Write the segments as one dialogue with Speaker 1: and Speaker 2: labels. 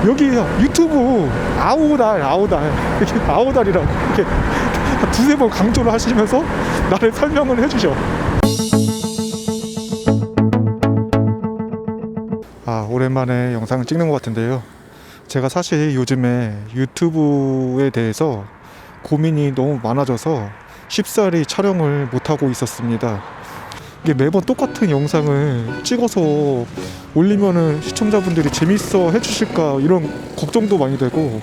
Speaker 1: 여기 유튜브 아우달 이렇게 아우달이라고 이렇게 두세 번 강조를 하시면서 나를 설명을 해주셔. 오랜만에 영상을 찍는 것 같은데요. 제가 사실 요즘에 유튜브에 대해서 고민이 너무 많아져서 쉽사리 촬영을 못하고 있었습니다. 이게 매번 똑같은 영상을 찍어서 올리면은 시청자분들이 재밌어 해주실까 이런 걱정도 많이 되고,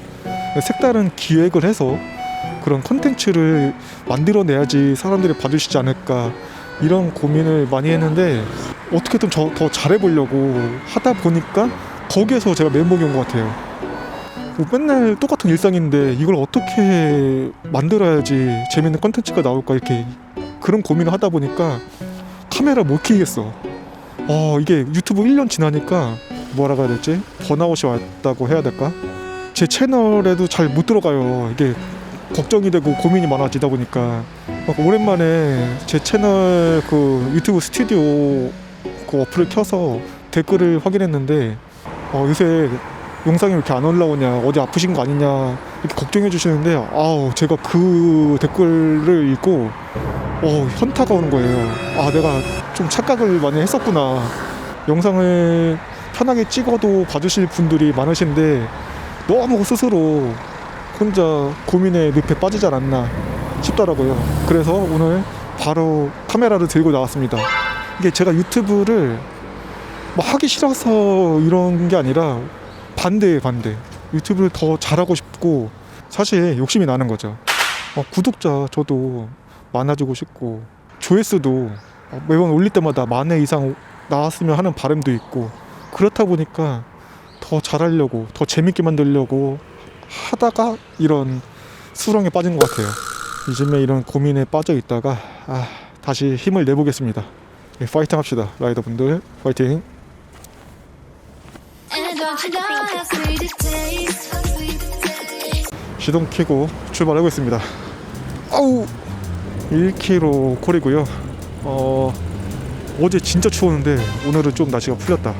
Speaker 1: 색다른 기획을 해서 그런 컨텐츠를 만들어내야지 사람들이 봐주시지 않을까 이런 고민을 많이 했는데, 어떻게든 더 잘해보려고 하다 보니까 거기에서 제가 멘붕이 온 것 같아요. 맨날 똑같은 일상인데 이걸 어떻게 만들어야지 재밌는 컨텐츠가 나올까, 이렇게 그런 고민을 하다 보니까 카메라 못 켜겠어. 이게 유튜브 1년 지나니까 뭐라고 해야 될지 번아웃이 왔다고 해야 될까? 제 채널에도 잘 못 들어가요. 이게 걱정이 되고 고민이 많아지다 보니까 막 오랜만에 제 채널 그 유튜브 스튜디오 그 어플을 켜서 댓글을 확인했는데, 요새 영상이 왜 이렇게 안 올라오냐, 어디 아프신 거 아니냐 이렇게 걱정해 주시는데, 제가 그 댓글을 읽고 현타가 오는 거예요. 내가 좀 착각을 많이 했었구나. 영상을 편하게 찍어도 봐주실 분들이 많으신데 너무 스스로 혼자 고민의 늪에 빠지지 않았나 싶더라고요. 그래서 오늘 바로 카메라를 들고 나왔습니다. 이게 제가 유튜브를 뭐 하기 싫어서 이런 게 아니라 반대. 유튜브를 더 잘하고 싶고 사실 욕심이 나는 거죠. 구독자 저도 많아지고 싶고, 조회수도 매번 올릴 때마다 10,000회 이상 나왔으면 하는 바람도 있고, 그렇다 보니까 더 잘하려고, 더 재밌게 만들려고 하다가 이런 수렁에 빠진 것 같아요. 요즘에 이런 고민에 빠져 있다가 다시 힘을 내보겠습니다. 파이팅 합시다. 라이더분들 파이팅. 시동 켜고 출발하고 있습니다. 1km 콜이고요. 어제 진짜 추웠는데 오늘은 좀 날씨가 풀렸다.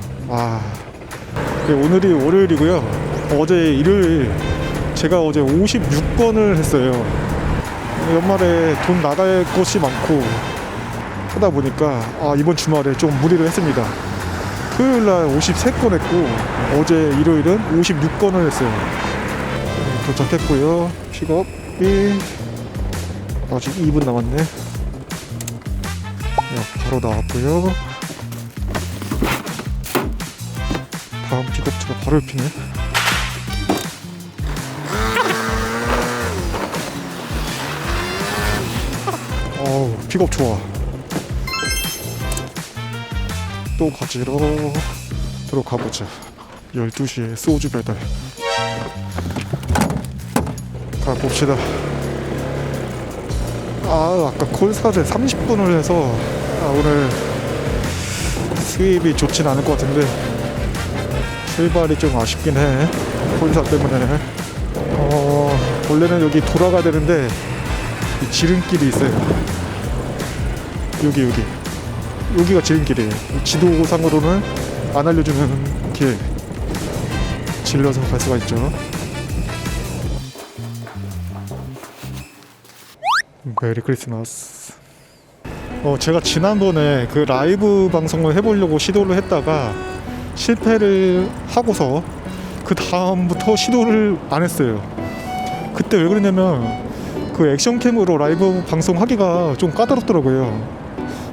Speaker 1: 오늘이 월요일이고요. 어제 일요일 제가 어제 56건을 했어요. 연말에 돈 나갈 곳이 많고 하다 보니까 이번 주말에 좀 무리를 했습니다. 토요일날 53건 했고 어제 일요일은 56건을 했어요. 도착했고요. 픽업이 아직 2분 남았네. 바로 나왔고요. 다음 픽업차가 바로 옆이네. 픽업 좋아. 또 가지러 들어가보자. 12시에 소주 배달 가봅시다. 아까 콜사제 30분을 해서 오늘 수입이 좋진 않을 것 같은데 출발이 좀 아쉽긴 해. 콜사 때문에. 원래는 여기 돌아가야 되는데 지름길이 있어요. 여기가 지름길이에요. 지도상으로는 안 알려주는 길, 질러서 갈 수가 있죠. 메리 크리스마스. 제가 지난번에 그 라이브 방송을 해보려고 시도를 했다가 실패를 하고서 그 다음부터 시도를 안 했어요. 그때 왜 그러냐면 그 액션캠으로 라이브 방송하기가 좀 까다롭더라고요.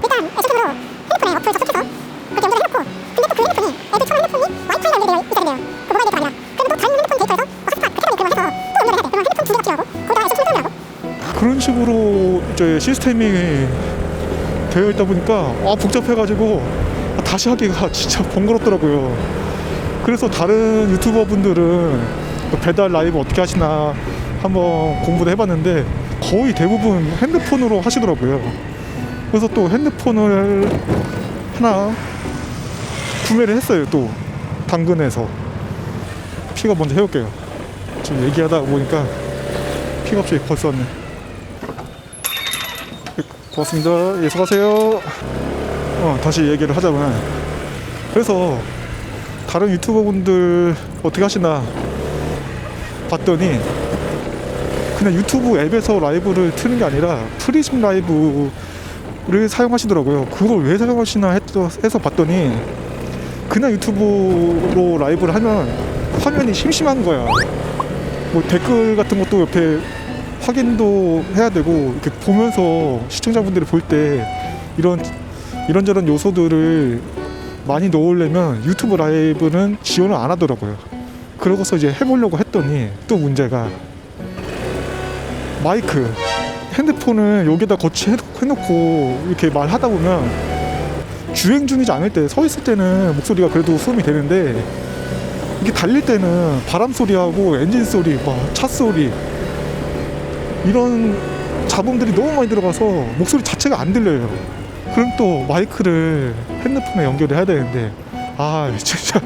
Speaker 2: 일단 액션캠으로 핸드폰에 어플 접속해서 그렇게 연결을 해놓고, 근데 또 그 핸드폰이 애들 처음 핸드폰이 와이파이가 연결되어 있어야 돼요. 그 모바일 데이터가 아니라. 그러면 또 다른 핸드폰 데이터에서 핫스팟 그 테레비를 해서 또 연결을 해야 돼. 그러면 핸드폰 2개가 필요하고 거기다가 액션캠을 설정을 하고, 그런
Speaker 1: 식으로 이제 시스템이 되어 있다 보니까 복잡해가지고 다시 하기가 진짜 번거롭더라고요. 그래서 다른 유튜버 분들은 배달 라이브 어떻게 하시나 한번 공부도 해봤는데 거의 대부분 핸드폰으로 하시더라고요. 그래서 또 핸드폰을 하나 구매를 했어요. 또 당근에서. 픽업 먼저 해올게요. 지금 얘기하다 보니까 픽업이 벌써 왔네. 고맙습니다. 예, 수고하세요. 다시 얘기를 하자면, 그래서 다른 유튜버 분들 어떻게 하시나 봤더니 그냥 유튜브 앱에서 라이브를 트는 게 아니라 프리즘 라이브를 사용하시더라고요. 그걸 왜 사용하시나 해서 봤더니 그냥 유튜브로 라이브를 하면 화면이 심심한 거야. 뭐 댓글 같은 것도 옆에 확인도 해야 되고, 이렇게 보면서 시청자분들이 볼 때 이런저런 요소들을 많이 넣으려면 유튜브 라이브는 지원을 안 하더라고요. 그러고서 이제 해보려고 했더니 또 문제가 마이크, 핸드폰을 여기다 거치해놓고 이렇게 말하다 보면 주행 중이지 않을 때, 서 있을 때는 목소리가 그래도 수음이 되는데 이게 달릴 때는 바람 소리하고 엔진 소리, 차 소리, 이런 잡음들이 너무 많이 들어가서 목소리 자체가 안 들려요. 그럼 또 마이크를 핸드폰에 연결을 해야 되는데, 진짜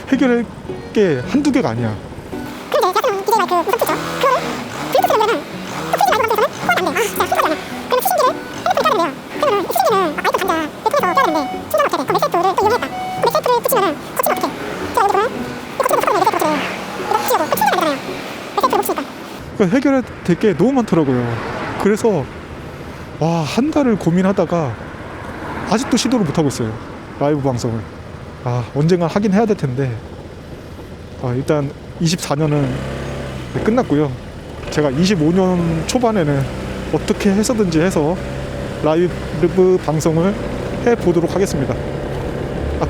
Speaker 1: 해결할 게 한두 개가 아니야.
Speaker 2: 근데 약간 DJ 마이크 우선 쓰죠. 그거를 블루투스로 연결하면 포함이 안 돼요. 제가 순서가 되나? 그러면 수신기를 핸드폰에 껴야 된대요. 그러면 수신기는 마이크 간다. 내 통해서 껴야 되는데, 충전을 어떻게 해? 그럼 맥세이프를 또 이용했다. 맥세이프를 붙이면은 거치면 어떡해? 제가 여기 보면 이 거치면 어떡하면 맥세이프 거치를 이거 붙이려고 또 충전해야 되잖아요. 맥세이프를 못 치니까.
Speaker 1: 그러니까 해결해야 될 게 너무 많더라고요. 그래서 한 달을 고민하다가 아직도 시도를 못하고 있어요. 라이브 방송을. 언젠간 하긴 해야 될 텐데, 일단 24년은 끝났고요. 제가 25년 초반에는 어떻게 해서든지 해서 라이브 방송을 해보도록 하겠습니다.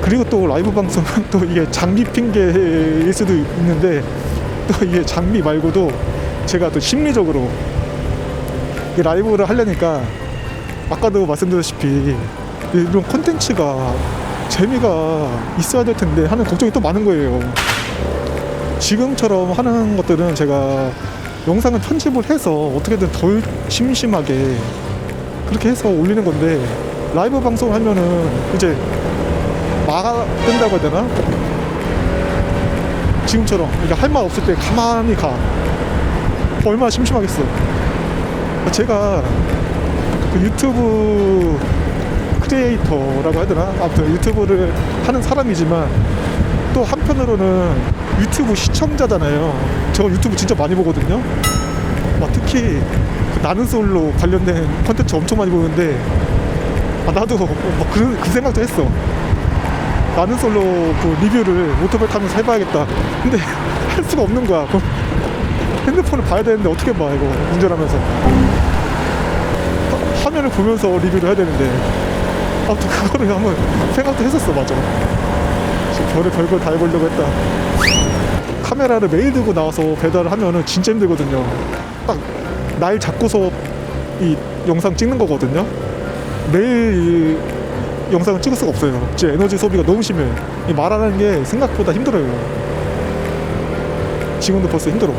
Speaker 1: 그리고 또 라이브 방송은 또 이게 장비 핑계일 수도 있는데, 또 이게 장비 말고도 제가 또 심리적으로 이 라이브를 하려니까 아까도 말씀드렸다시피 이런 콘텐츠가 재미가 있어야 될 텐데 하는 걱정이 또 많은 거예요. 지금처럼 하는 것들은 제가 영상을 편집을 해서 어떻게든 덜 심심하게 그렇게 해서 올리는 건데, 라이브 방송을 하면은 이제 막아뜬다고 해야 되나? 지금처럼 이게 할 말 없을 때 가만히 가. 얼마나 심심하겠어. 제가 그 유튜브 크리에이터라고 해야 되나? 아무튼 유튜브를 하는 사람이지만 또 한편으로는 유튜브 시청자잖아요. 저 유튜브 진짜 많이 보거든요. 특히 그 나는 솔로 관련된 컨텐츠 엄청 많이 보는데, 나도 그 생각도 했어. 나는 솔로 그 리뷰를 오토바이 타면서 해봐야겠다. 근데 할 수가 없는 거야. 핸드폰을 봐야 되는데 어떻게 봐, 이거 운전하면서. 화면을 보면서 리뷰를 해야 되는데, 아무튼 그거를 한번 생각도 했었어. 맞아, 지금 별걸 다 해보려고 했다. 카메라를 매일 들고 나와서 배달을 하면은 진짜 힘들거든요. 딱 날 잡고서 이 영상 찍는 거거든요. 매일 이 영상을 찍을 수가 없어요. 제 에너지 소비가 너무 심해. 이 말하는 게 생각보다 힘들어요. 지금도 벌써 힘들어.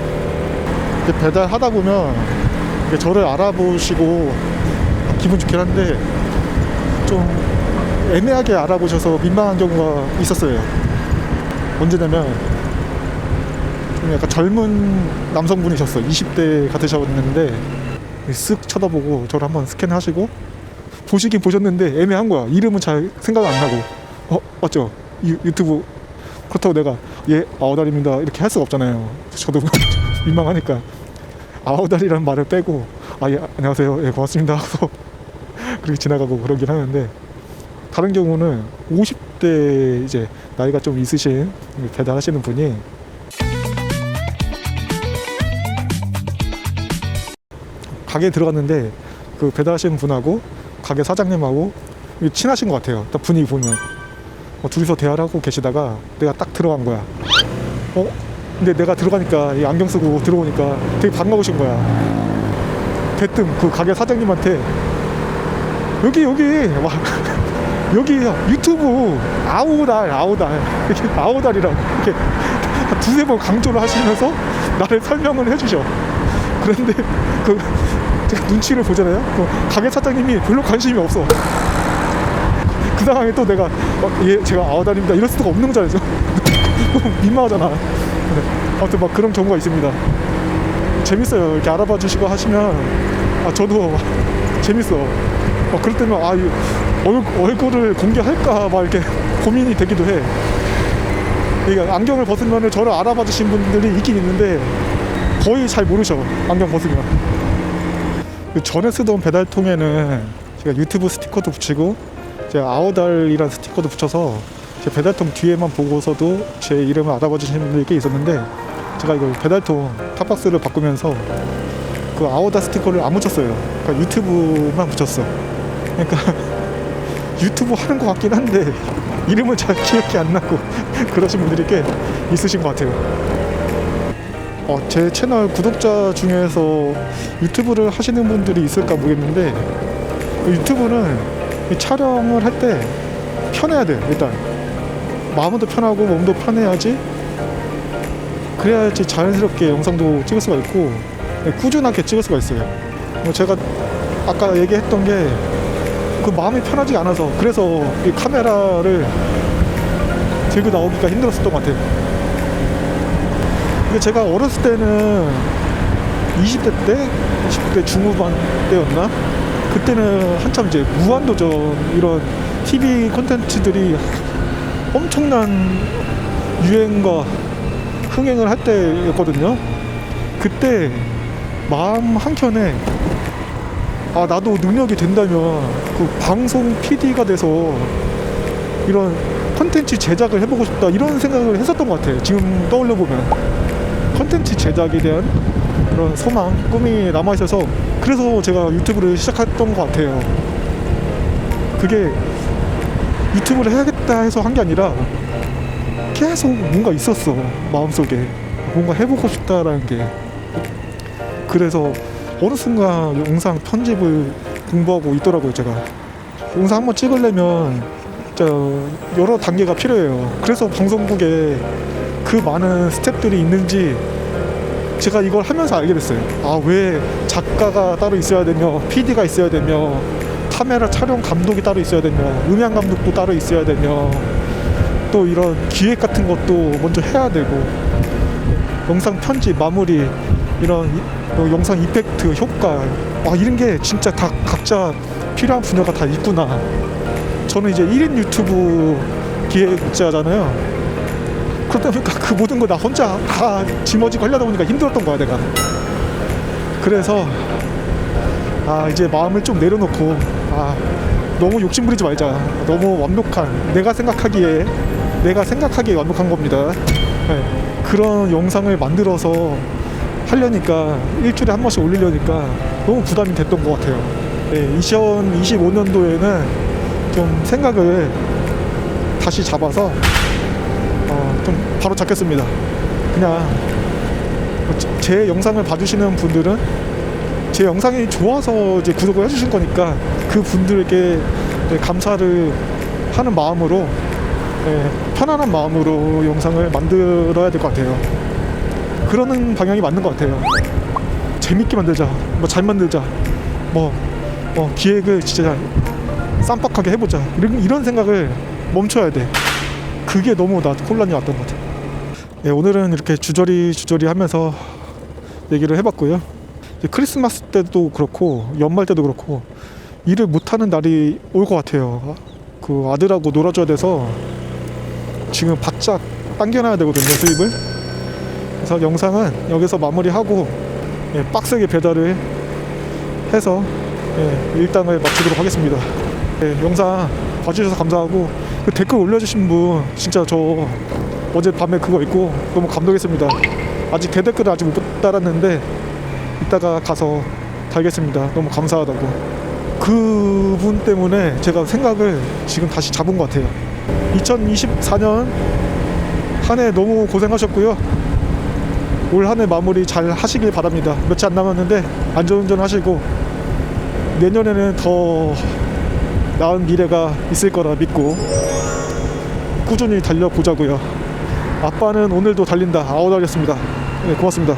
Speaker 1: 배달하다 보면 저를 알아보시고 기분 좋긴 한데, 좀 애매하게 알아보셔서 민망한 경우가 있었어요. 언제냐면 좀 약간 젊은 남성분이셨어요. 20대 같으셨는데 쓱 쳐다보고 저를 한번 스캔하시고, 보시긴 보셨는데 애매한 거야. 이름은 잘 생각 안 나고, 맞죠? 유튜브. 그렇다고 내가 아우달입니다 이렇게 할 수가 없잖아요. 저도 민망하니까 아우달이라는 말을 빼고 안녕하세요, 고맙습니다 하고 그렇게 지나가고 그러긴 하는데, 다른 경우는 50대 이제 나이가 좀 있으신 배달하시는 분이 가게에 들어갔는데, 그 배달하시는 분하고 가게 사장님하고 친하신 것 같아요. 딱 분위기 보면 둘이서 대화를 하고 계시다가 내가 딱 들어간 거야. 근데 내가 들어가니까 이 안경 쓰고 들어오니까 되게 반가우신 거야. 대뜸 그 가게 사장님한테 여기 유튜브 아우달 이렇게 아우달이라고 이렇게 한 두세 번 강조를 하시면서 나를 설명을 해주셔. 그런데 제가 눈치를 보잖아요. 가게 사장님이 별로 관심이 없어. 그 상황에 또 내가 제가 아우달입니다 이럴 수가 없는 거잖아요. 너무 민망하잖아. 아무튼 그런 경우가 있습니다. 재밌어요. 이렇게 알아봐 주시고 하시면 저도 재밌어. 그럴 때는 얼굴을 공개할까 이렇게 고민이 되기도 해. 그러니까 안경을 벗으면 저를 알아봐 주신 분들이 있긴 있는데 거의 잘 모르셔. 안경 벗으면. 그 전에 쓰던 배달통에는 제가 유튜브 스티커도 붙이고 제가 아오달이라는 스티커도 붙여서 제 배달통 뒤에만 보고서도 제 이름을 알아봐 주시는 분들이 꽤 있었는데 제가 이거 배달통 탑박스를 바꾸면서 그 아오다 스티커를 안 붙였어요. 그러니까 유튜브만 붙였어. 그러니까 유튜브 하는 것 같긴 한데 이름은 잘 기억이 안 나고 그러신 분들이 꽤 있으신 것 같아요. 제 채널 구독자 중에서 유튜브를 하시는 분들이 있을까 모르겠는데 유튜브는 이 촬영을 할 때 편해야 돼. 일단 마음도 편하고 몸도 편해야지, 그래야지 자연스럽게 영상도 찍을 수가 있고 꾸준하게 찍을 수가 있어요. 제가 아까 얘기했던 게 그 마음이 편하지 않아서 그래서 이 카메라를 들고 나오기가 힘들었었던 것 같아요. 근데 제가 어렸을 때는 20대 때, 20대 중후반 때였나? 그때는 한참 이제 무한도전 이런 TV 콘텐츠들이 엄청난 유행과 흥행을 할 때였거든요. 그때 마음 한켠에 나도 능력이 된다면 그 방송 PD가 돼서 이런 콘텐츠 제작을 해보고 싶다 이런 생각을 했었던 것 같아요. 지금 떠올려 보면 콘텐츠 제작에 대한 그런 소망, 꿈이 남아있어서 그래서 제가 유튜브를 시작했던 것 같아요. 그게 유튜브를 해야겠다 해서 한 게 아니라 계속 뭔가 있었어. 마음속에 뭔가 해보고 싶다라는 게. 그래서 어느 순간 영상 편집을 공부하고 있더라고요. 제가 영상 한번 찍으려면 진짜 여러 단계가 필요해요. 그래서 방송국에 그 많은 스텝들이 있는지 제가 이걸 하면서 알게 됐어요. 왜 작가가 따로 있어야 되며 PD가 있어야 되며 카메라 촬영 감독이 따로 있어야 되며 음향 감독도 따로 있어야 되며 또 이런 기획 같은 것도 먼저 해야 되고 영상 편집, 마무리, 이런 영상 이펙트, 효과 이런 게 진짜 다 각자 필요한 분야가 다 있구나. 저는 이제 1인 유튜브 기획자잖아요. 그러다 보니까 그 모든 거 나 혼자 다 짊어지고 하려다 보니까 힘들었던 거야 내가. 그래서 이제 마음을 좀 내려놓고 너무 욕심부리지 말자. 너무 완벽한 내가 생각하기에 완벽한 겁니다. 네. 그런 영상을 만들어서 하려니까 일주일에 한 번씩 올리려니까 너무 부담이 됐던 것 같아요. 네, 2025년도에는 좀 생각을 다시 잡아서 좀 바로 잡겠습니다. 그냥 제 영상을 봐주시는 분들은 제 영상이 좋아서 이제 구독을 해주신 거니까 그 분들에게 감사를 하는 마음으로 편안한 마음으로 영상을 만들어야 될 것 같아요. 그러는 방향이 맞는 것 같아요. 재밌게 만들자, 잘 만들자, 기획을 진짜 쌈박하게 해보자 이런 생각을 멈춰야 돼. 그게 너무 혼란이 왔던 것 같아요. 오늘은 이렇게 주저리 하면서 얘기를 해봤고요. 크리스마스 때도 그렇고 연말 때도 그렇고 일을 못하는 날이 올 것 같아요. 그 아들하고 놀아줘야 돼서 지금 바짝 당겨놔야 되거든요, 수입을. 그래서 영상은 여기서 마무리하고 빡세게 배달을 해서 일당을 마치도록 하겠습니다. 영상 봐주셔서 감사하고 그 댓글 올려주신 분 진짜 저 어젯밤에 그거 읽고 너무 감동했습니다. 아직 대댓글을 아직 못 달았는데 이따가 가서 달겠습니다. 너무 감사하다고. 그분 때문에 제가 생각을 지금 다시 잡은 것 같아요. 2024년 한 해 너무 고생하셨고요. 올 한 해 마무리 잘 하시길 바랍니다. 며칠 안 남았는데 안전운전 하시고 내년에는 더 나은 미래가 있을 거라 믿고 꾸준히 달려보자고요. 아빠는 오늘도 달린다. 아오달이었습니다. 고맙습니다.